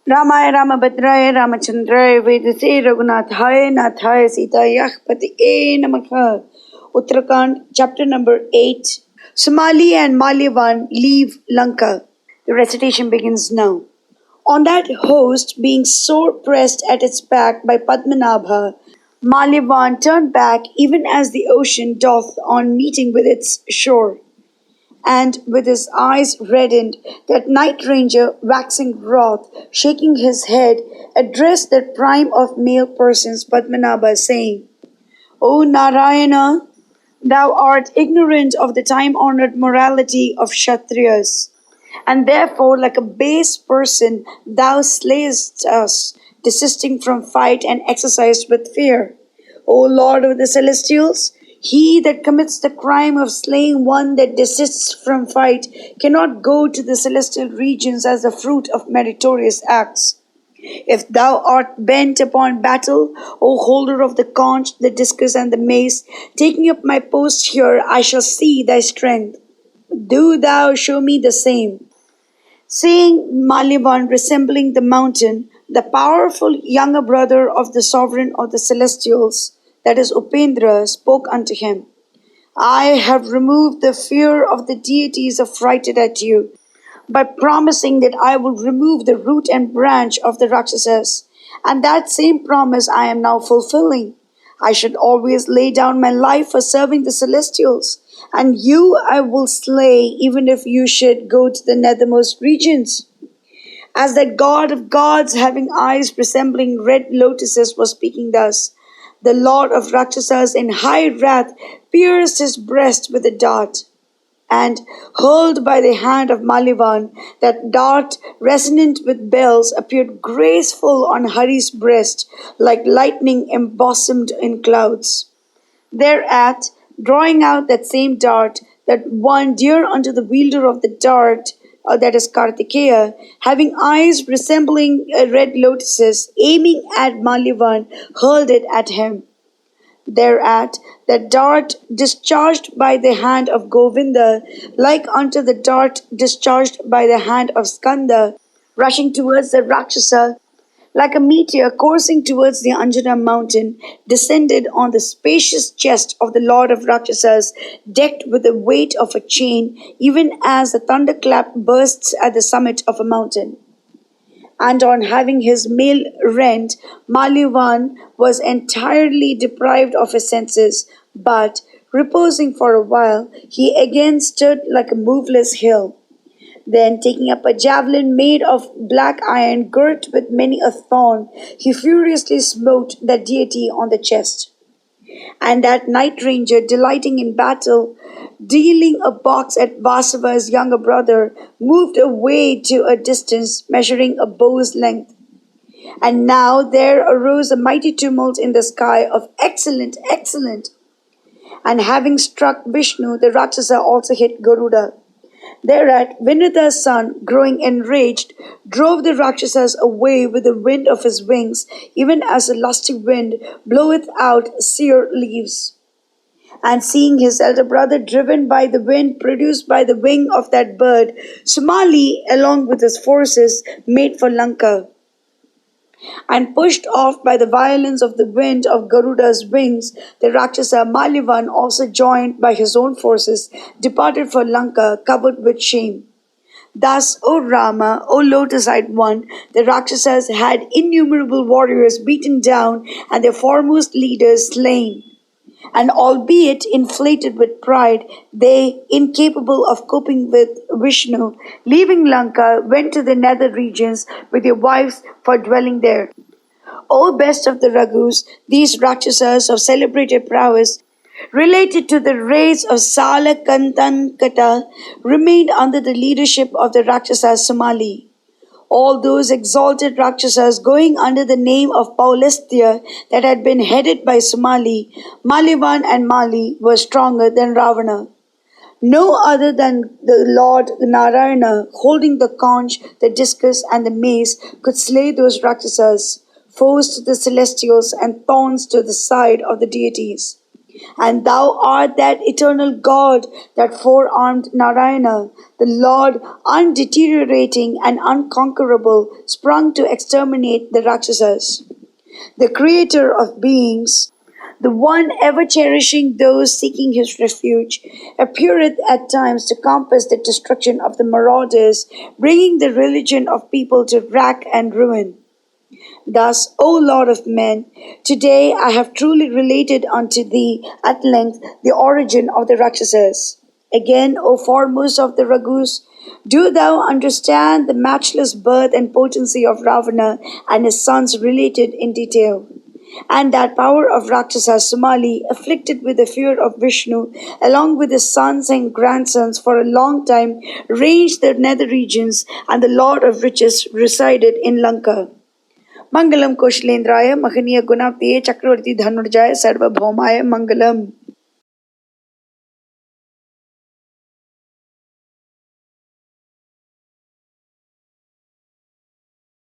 Ramaya Ramabhadraya Ramachandraya Vedase Raghunathaya Nathaya Sitayah Patiye Namakha. Uttarakhand, chapter number 8. Sumali and Malayavan leave Lanka. The recitation begins now. On that host being sore pressed at its back by Padmanabha, Malayavan turned back even as the ocean doth on meeting with its shore. And with his eyes reddened, that night ranger, waxing wroth, shaking his head, addressed that prime of male persons, Padmanabha, saying, O Narayana, thou art ignorant of the time-honored morality of Kshatriyas, and therefore, like a base person, thou slayest us, desisting from fight and exercised with fear. O Lord of the Celestials, he that commits the crime of slaying one that desists from fight cannot go to the celestial regions as the fruit of meritorious acts. If thou art bent upon battle, O holder of the conch, the discus, and the mace, taking up my post here, I shall see thy strength. Do thou show me the same. Seeing Malayavan resembling the mountain, the powerful younger brother of the sovereign of the celestials, that is Upendra, spoke unto him, I have removed the fear of the deities affrighted at you, by promising that I will remove the root and branch of the Rakshasas, and that same promise I am now fulfilling. I should always lay down my life for serving the celestials, and you I will slay even if you should go to the nethermost regions. As that god of gods having eyes resembling red lotuses was speaking thus, the lord of Rakshasas in high wrath pierced his breast with a dart, and hurled by the hand of Malayavan, that dart resonant with bells appeared graceful on Hari's breast, like lightning embosomed in clouds. Thereat, drawing out that same dart, that one dear unto the wielder of the dart, that is Kartikeya, having eyes resembling red lotuses, aiming at Malayavan, hurled it at him. Thereat, the dart discharged by the hand of Govinda, like unto the dart discharged by the hand of Skanda, rushing towards the Rakshasa, like a meteor coursing towards the Anjana mountain, descended on the spacious chest of the Lord of Rakshasas, decked with the weight of a chain, even as a thunderclap bursts at the summit of a mountain. And on having his mail rent, Malayavan was entirely deprived of his senses, but, reposing for a while, he again stood like a moveless hill. Then, taking up a javelin made of black iron girt with many a thorn, he furiously smote that deity on the chest. And that night ranger, delighting in battle, dealing a box at Vasava's younger brother, moved away to a distance measuring a bow's length. And now there arose a mighty tumult in the sky of excellent, excellent. And having struck Vishnu, the Rakshasa also hit Garuda. Thereat, Vinitha's son, growing enraged, drove the Rakshasas away with the wind of his wings, even as a lusty wind bloweth out sere leaves. And seeing his elder brother driven by the wind produced by the wing of that bird, Sumali, along with his forces, made for Lanka. And pushed off by the violence of the wind of Garuda's wings, the Rakshasa Malayavan, also joined by his own forces, departed for Lanka, covered with shame. Thus, O Rama, O lotus-eyed one, the Rakshasas had innumerable warriors beaten down and their foremost leaders slain. And albeit inflated with pride, they, incapable of coping with Vishnu, leaving Lanka, went to the nether regions with their wives for dwelling there. O best of the Raghus, these Rakshasas of celebrated prowess, related to the race of Sala-Kantankata, remained under the leadership of the Rakshasa Sumali. All those exalted Rakshasas going under the name of Paulistya that had been headed by Sumali, Malayavan and Mali were stronger than Ravana. No other than the Lord Narayana, holding the conch, the discus, and the mace, could slay those Rakshasas, foes to the celestials and thorns to the side of the deities. And thou art that eternal God, that four-armed Narayana, the Lord undeteriorating and unconquerable, sprung to exterminate the Rakshasas. The creator of beings, the one ever cherishing those seeking his refuge, appeareth at times to compass the destruction of the marauders, bringing the religion of people to wrack and ruin. Thus, O Lord of men, today I have truly related unto thee at length the origin of the Rakshasas. Again, O foremost of the Raghus, do thou understand the matchless birth and potency of Ravana and his sons related in detail. And that power of Rakshasa Sumali, afflicted with the fear of Vishnu, along with his sons and grandsons for a long time, ranged the nether regions, and the Lord of riches resided in Lanka. Mangalam Koshilendraya Mahaniya Gunaptiye Chakravarti Dhanurjaya Sarvabhaumaya Mangalam.